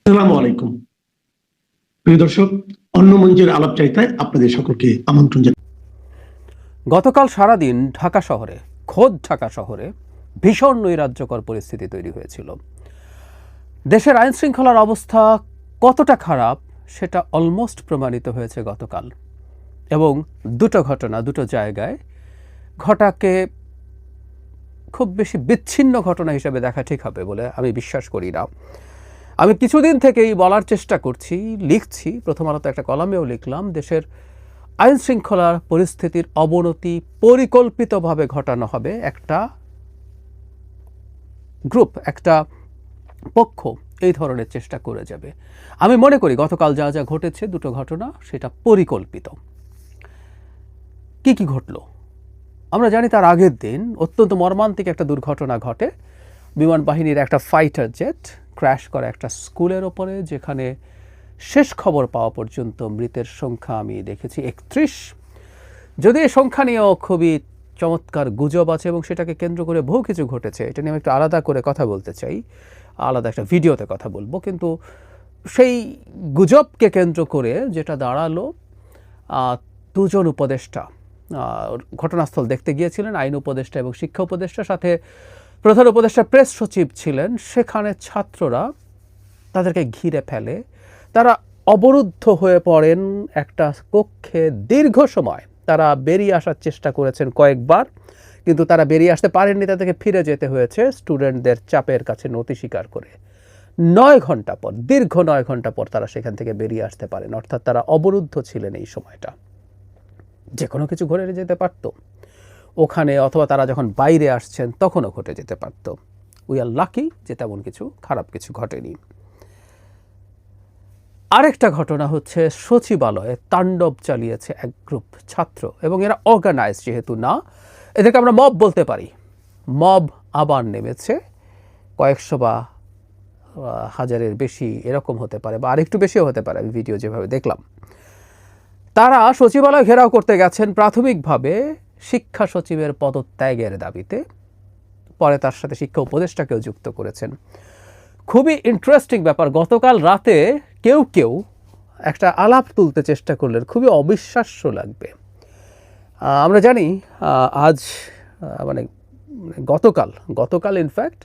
আসসালামু আলাইকুম প্রিয় দর্শক, অন্য মঞ্চের আলাপচারিতায় আপনাদের সকলকে আমন্ত্রণ জানাই। গতকাল সারাদিন খোদ ঢাকা শহরে ভীষণ নৈরাজ্যকর পরিস্থিতি তৈরি হয়েছিল। দেশের আইন শৃঙ্খলার অবস্থা কতটা খারাপ সেটা অলমোস্ট প্রমাণিত হয়েছে গতকাল, এবং দুটো জায়গায় ঘটাকে খুব বেশি বিচ্ছিন্ন ঘটনা হিসেবে দেখা ঠিক হবে বলে আমি বিশ্বাস করি না। আমি কিছুদিন থেকেই বলার চেষ্টা করছি, লিখছি, প্রথম আলোতে একটা কলামেও লিখলাম, দেশের আইন শৃঙ্খলার পরিস্থিতির অবনতি পরিকল্পিতভাবে ঘটানো হবে একটা গ্রুপ, একটা পক্ষ এই ধরনের চেষ্টা করে যাবে। আমি মনে করি গতকাল যা যা ঘটেছে দুটো ঘটনা সেটা পরিকল্পিত। কি ঘটলো আমরা জানি। তার আগের দিন অত্যন্ত মর্মান্তিক একটা দুর্ঘটনা ঘটে। বিমান বাহিনীর একটা ফাইটার জেট ক্র্যাশ করে একটা স্কুলের ওপরে, যেখানে শেষ খবর পাওয়া পর্যন্ত মৃতের সংখ্যা আমি দেখেছি 31। যদি এই সংখ্যা নিয়েও খুবই চমৎকার গুজব আছে এবং সেটাকে কেন্দ্র করে বহু কিছু ঘটেছে, এটা নিয়ে আমি একটু আলাদা করে কথা বলতে চাই, আলাদা একটা ভিডিওতে কথা বলবো। কিন্তু সেই গুজবকে কেন্দ্র করে যেটা দাঁড়ালো, দুজন উপদেষ্টা ঘটনাস্থল দেখতে গিয়েছিলেন, আইন উপদেষ্টা এবং শিক্ষা উপদেষ্টা, সাথে প্রধান উপদেষ্টা প্রেস সচিব ছিলেন। সেখানে ছাত্ররা তাদেরকে ঘিরে ফেলে, তারা অবরুদ্ধ হয়ে পড়েন একটা কক্ষে। দীর্ঘ সময় তারা বেরিয়ে আসার চেষ্টা করেছেন কয়েকবার, কিন্তু তারা বেরিয়ে আসতে পারেননি, তাদেরকে ফিরে যেতে হয়েছে স্টুডেন্টদের চাপের কাছে নতি স্বীকার করে। 9 ঘন্টা পর, দীর্ঘ 9 ঘন্টা পর তারা সেখান থেকে বেরিয়ে আসতে পারেন। অর্থাৎ তারা অবরুদ্ধ ছিলেন এই সময়টা। যে কোনো কিছু ঘটে যেতে পারত ওখানে, অথবা তারা যখন বাইরে আসছেন তখনও ঘটে যেতে পারত। উই আর লাকি যে তেমন কিছু খারাপ কিছু ঘটেনি। আরেকটা ঘটনা হচ্ছে, সচিবালয়ে তাণ্ডব চালিয়েছে এক গ্রুপ ছাত্র, এবং এরা অর্গানাইজ যেহেতু না, এদেরকে আমরা মব বলতে পারি। মব আবার নেমেছে, কয়েকশো বা হাজারের বেশি এরকম হতে পারে, বা আরেকটু বেশিও হতে পারে, আমি ভিডিও যেভাবে দেখলাম। তারা সচিবালয় ঘেরাও করতে গেছেন প্রাথমিকভাবে শিক্ষা সচিবের পদত্যাগের দাবিতে, পরে তার সাথে শিক্ষা উপদেষ্টাকেও যুক্ত করেছেন। খুবই ইন্টারেস্টিং ব্যাপার, গতকাল রাতে কেউ একটা আলাপ তুলতে চেষ্টা করলেন, খুবই অবিশ্বাস্য লাগবে। আমরা জানি আজ মানে গতকাল ইনফ্যাক্ট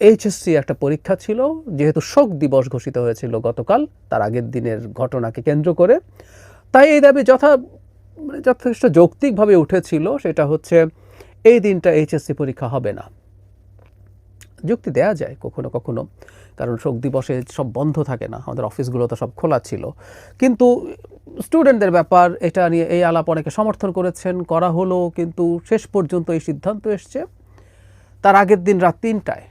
এইচএসসি একটা পরীক্ষা ছিল, যেহেতু শোক দিবস ঘোষিত হয়েছিল গতকাল তার আগের দিনের ঘটনাকে কেন্দ্র করে, তাই এই দাবি যথেষ্ট যৌক্তিকভাবে উঠেছিল। সেটা হচ্ছে এই দিনটা এইচএসসি পরীক্ষা হবে না। যুক্তি দেয়া যায় কখনো কখনো, কারণ শোক দিবসে সব বন্ধ থাকে না, আমাদের অফিসগুলো তো সব খোলা ছিল। কিন্তু স্টুডেন্টদের ব্যাপার, এটা নিয়ে এই আলাপ অনেকে সমর্থন করেছেন, করা হলো, কিন্তু শেষ পর্যন্ত এই সিদ্ধান্ত এসছে তার আগের দিন রাত 3টায়।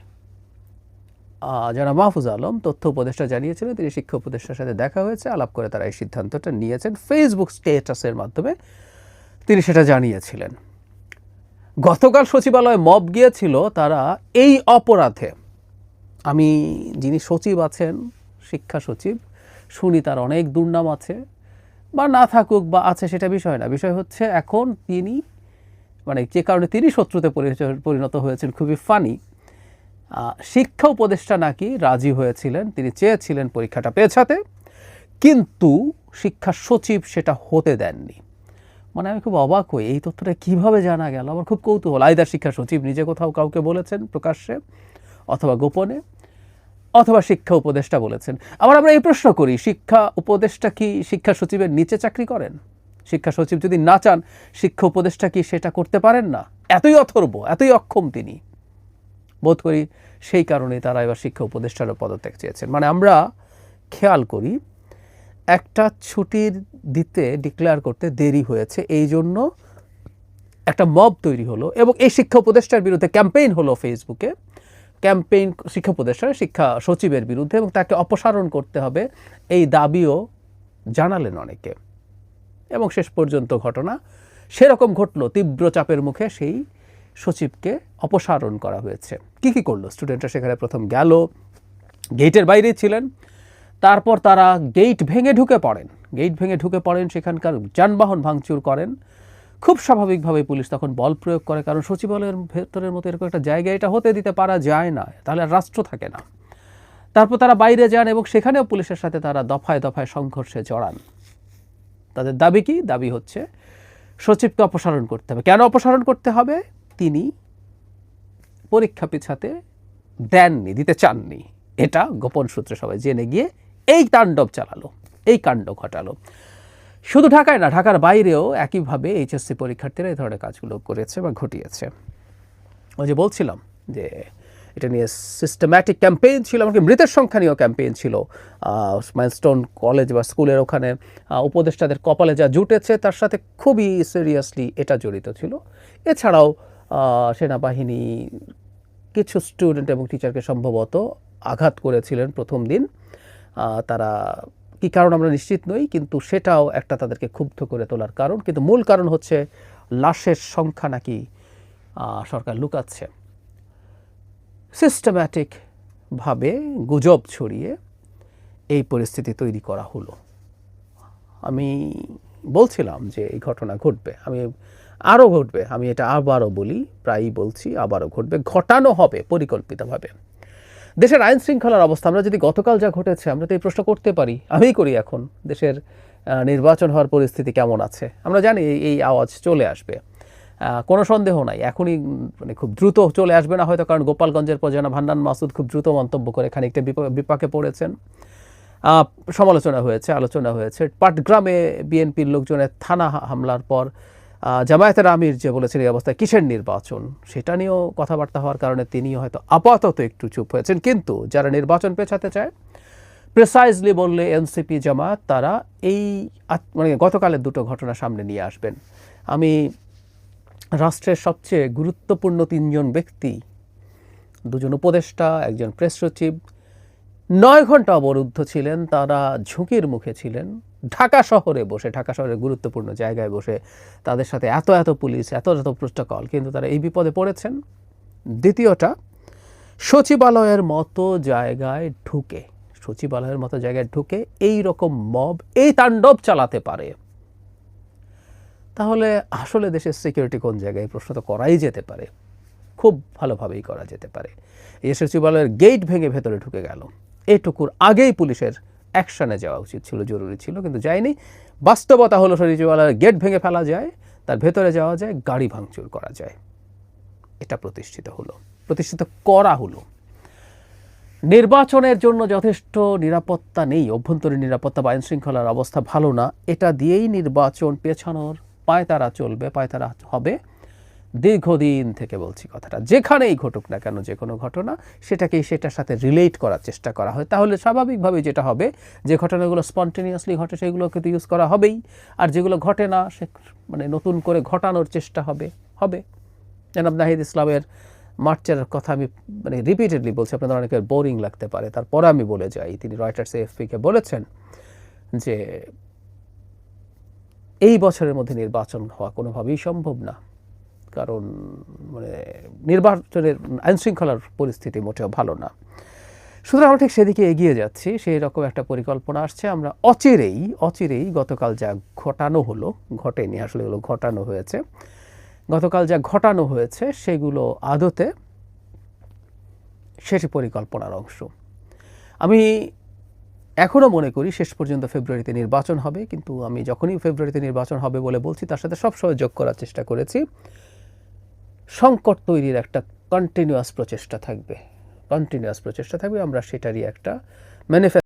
যারা মাহফুজ আলম তথ্য উপদেষ্টা জানিয়েছিলেন, তিনি শিক্ষা উপদেষ্টার সাথে দেখা হয়েছে, আলাপ করে তারা এই সিদ্ধান্তটা নিয়েছেন। ফেসবুক স্ট্যাটাসের মাধ্যমে তিনি সেটা জানিয়েছিলেন। গতকাল সচিবালয়ে মব গিয়েছিল তারা এই অপরাধে। আমি যিনি সচিব আছেন, শিক্ষা সচিব, শুনি তার অনেক দুর্নাম আছে, বা না থাকুক বা আছে সেটা বিষয় না। বিষয় হচ্ছে এখন তিনি যে কারণে তিনি শত্রুতে পরিণত হয়েছেন, খুবই ফানি। শিক্ষা উপদেষ্টা নাকি রাজি হয়েছিলেন, তিনি চেয়েছিলেন পরীক্ষাটা পেছাতে, কিন্তু শিক্ষা সচিব সেটা হতে দেননি। আমি খুব অবাক হই, এই তথ্যটা কিভাবে জানা গেল, আমার খুব কৌতূহল। আইদার শিক্ষা সচিব নিজে কোথাও কাউকে বলেছেন প্রকাশ্যে, অথবা গোপনে, অথবা শিক্ষা উপদেষ্টা বলেছেন। আমরা এই প্রশ্ন করি, শিক্ষা উপদেষ্টা কি শিক্ষা সচিবের নিচে চাকরি করেন? শিক্ষা সচিব যদি না চান, শিক্ষা উপদেষ্টা কি সেটা করতে পারেন না? এতই অথর্ব, এতই অক্ষম তিনি। বোধ করি সেই কারণে তারা এবার শিক্ষা উপদেষ্টারও পদত্যাগ চেয়েছেন। আমরা খেয়াল করি, একটা ছুটির দিতে ডিক্লেয়ার করতে দেরি হয়েছে, এই জন্য একটা মব তৈরি হলো, এবং এই শিক্ষা উপদেষ্টার বিরুদ্ধে ক্যাম্পেইন হলো ফেসবুকে। ক্যাম্পেইন শিক্ষা উপদেষ্টার শিক্ষা সচিবের বিরুদ্ধে, এবং তাকে অপসারণ করতে হবে এই দাবিও জানালেন অনেকে, এবং শেষ পর্যন্ত ঘটনা সেরকম ঘটলো। তীব্র চাপের মুখে সেই সচিবকে অপসারণ করা হয়েছে। কি করলো স্টুডেন্টরা? সেখানে প্রথম গেল, গেটের বাইরেই ছিলেন, তারপর তারা গেট ভেঙে ঢুকে পড়েন, সেখানকার যানবাহন ভাঙচুর করেন। খুব স্বাভাবিকভাবে পুলিশ তখন বল প্রয়োগ করে, কারণ সচিবালয়ের ভেতরের মতো এরকম একটা জায়গায় এটা হতে দিতে পারা যায় না, তাহলে আর রাষ্ট্র থাকে না। তারপর তারা বাইরে যান এবং সেখানেও পুলিশের সাথে তারা দফায় দফায় সংঘর্ষে জড়ান। তাদের দাবি কি? দাবি হচ্ছে সচিবকে অপসারণ করতে হবে। কেন অপসারণ করতে হবে? তিনি পরীক্ষা পিছাতে দেননি, দিতে চাননি। এটা গোপন সূত্রে সবাই জেনে গিয়ে এই তাণ্ডব চালালো, এই কাণ্ড ঘটালো। শুধু ঢাকায় না, ঢাকার বাইরেও একইভাবে এইচএসসি পরীক্ষার্থীরা এই ধরনের কাজগুলো করেছে বা ঘটিয়েছে। ওই যে বলছিলাম যে এটা নিয়ে সিস্টেম্যাটিক ক্যাম্পেইন ছিল, এমনকি মৃতের সংখ্যা নিয়েও ক্যাম্পেইন ছিল। মাইলস্টোন কলেজ বা স্কুলের ওখানে উপদেষ্টাদের কপালে যা জুটেছে তার সাথে খুবই সিরিয়াসলি এটা জড়িত ছিল। এছাড়াও সেনাবাহিনী কিছু স্টুডেন্ট এবং টিচারকে সম্ভবত আঘাত করেছিলেন প্রথম দিন। তারা কী কারণ আমরা নিশ্চিত নই, কিন্তু সেটাও একটা তাদেরকে ক্ষুব্ধ করে তোলার কারণ। কিন্তু মূল কারণ হচ্ছে লাশের সংখ্যা নাকি সরকার লুকাচ্ছে। সিস্টেম্যাটিকভাবে গুজব ছড়িয়ে এই পরিস্থিতি তৈরি করা হলো। আমি বলছিলাম যে এই ঘটনা ঘটবে, আরও ঘটবে। আমি এটা আবারও বলি, প্রায়ই বলছি, আবারও ঘটবে, ঘটানো হবে পরিকল্পিতভাবে। দেশের আইন শৃঙ্খলার অবস্থা, আমরা যদি গতকাল যা ঘটেছে, আমরা তো এই প্রশ্ন করতে পারি, আমিই করি এখন, দেশের নির্বাচন হওয়ার পরিস্থিতি কেমন আছে? আমরা জানি এই আওয়াজ চলে আসবে, কোনো সন্দেহ নাই। এখনই মানে খুব দ্রুত চলে আসবে না হয়তো, কারণ গোপালগঞ্জের পর জনাব হান্নান মাসুদ খুব দ্রুত মন্তব্য করে খানিকটা বিপাকে পড়েছেন। সমালোচনা হয়েছে, আলোচনা হয়েছে। পাটগ্রামে বিএনপির লোকজনের থানা হামলার পর জামায়াতের আমির যে বলেছেন এই অবস্থায় কিসের নির্বাচন, সেটা নিয়েও কথাবার্তা হওয়ার কারণে তিনিও হয়তো আপাতত একটু চুপ হয়েছেন। কিন্তু যারা নির্বাচন পেছাতে চায়, প্রিসাইজলি বললে এনসিপি, জামায়াত, তারা এই মানে গতকালের দুটো ঘটনা সামনে নিয়ে আসবেন। আমি রাষ্ট্রের সবচেয়ে গুরুত্বপূর্ণ 3 জন ব্যক্তি, 2 জন উপদেষ্টা, একজন প্রেস সচিব 9 ঘন্টা অবরুদ্ধ ছিলেন। তারা ঝুঁকির মুখে ছিলেন, ঢাকা শহরে বসে, ঢাকা শহরের গুরুত্বপূর্ণ জায়গায় বসে। তাদের সাথে এত পুলিশ, এত প্রোটোকল, কিন্তু তারা এই বিপদে পড়েছেন। দ্বিতীয়টা, সচিবালয়ের মতো জায়গায় ঢুকে এই রকম মব, এই তাণ্ডব চালাতে পারে, তাহলে আসলে দেশের সিকিউরিটি কোন জায়গায়? প্রশ্ন তো করাই যেতে পারে, খুব ভালোভাবেই করা যেতে পারে। এই সচিবালয়ের গেট ভেঙে ভেতরে ঢুকে গেল, এটুকুর আগেই পুলিশের অ্যাকশনে যাওয়া উচিত ছিল, জরুরি ছিল, কিন্তু যায়নি। বাস্তবতা হলো সচিবালয়ের গেট ভেঙে ফেলা যায়, তার ভেতরে যাওয়া যায়, গাড়ি ভাঙচুর করা যায়। এটা প্রতিষ্ঠিত করা হলো। নির্বাচনের জন্য যথেষ্ট নিরাপত্তা নেই, অভ্যন্তরীণ নিরাপত্তা বা আইন শৃঙ্খলার অবস্থা ভালো না। এটা দিয়েই নির্বাচন পেছানোর পায়তারা চলবে, পায়তারা হবে দীর্ঘদিন থেকে। বলছি কথাটা, যেখানেই ঘটুক না কেন, যে কোনো ঘটনা, সেটার সাথে রিলেট করার চেষ্টা করা হয়, তাহলে স্বাভাবিকভাবে যেটা হবে, যে ঘটনাগুলো স্পন্টেনিয়াসলি ঘটে সেগুলোকে তো ইউজ করা হবেই, আর যেগুলো ঘটে না সে মানে নতুন করে ঘটানোর চেষ্টা হবে। জনাব নাহিদ ইসলামের মার্চের কথা আমি মানে রিপিটেডলি বলছি, আপনাদের অনেকের বোরিং লাগতে পারে, তারপরে আমি বলে যাই। তিনি রয়টার্স এএফপিকে বলেছেন যে এই বছরের মধ্যে নির্বাচন হওয়া কোনোভাবেই সম্ভব না, কারণ মানে নির্বাচনের আইনশৃঙ্খলার পরিস্থিতি মোটেও ভালো না। সুতরাং আমরা ঠিক সেদিকে এগিয়ে যাচ্ছি, সেই রকম একটা পরিকল্পনা আসছে। আমরা অচিরেই গতকাল যা ঘটানো হলো, ঘটেনি আসলে, এগুলো ঘটানো হয়েছে, গতকাল যা ঘটানো হয়েছে সেগুলো আদতে শেষ পরিকল্পনার অংশ। আমি এখনও মনে করি শেষ পর্যন্ত ফেব্রুয়ারিতে নির্বাচন হবে, কিন্তু আমি যখনই ফেব্রুয়ারিতে নির্বাচন হবে বলে বলছি, তার সাথে সবসময় যোগ করার চেষ্টা করেছি সংকট তৈরির একটা কন্টিনিউয়াস প্রচেষ্টা থাকবে। আমরা সেটারই একটা ম্যানিফেস্টো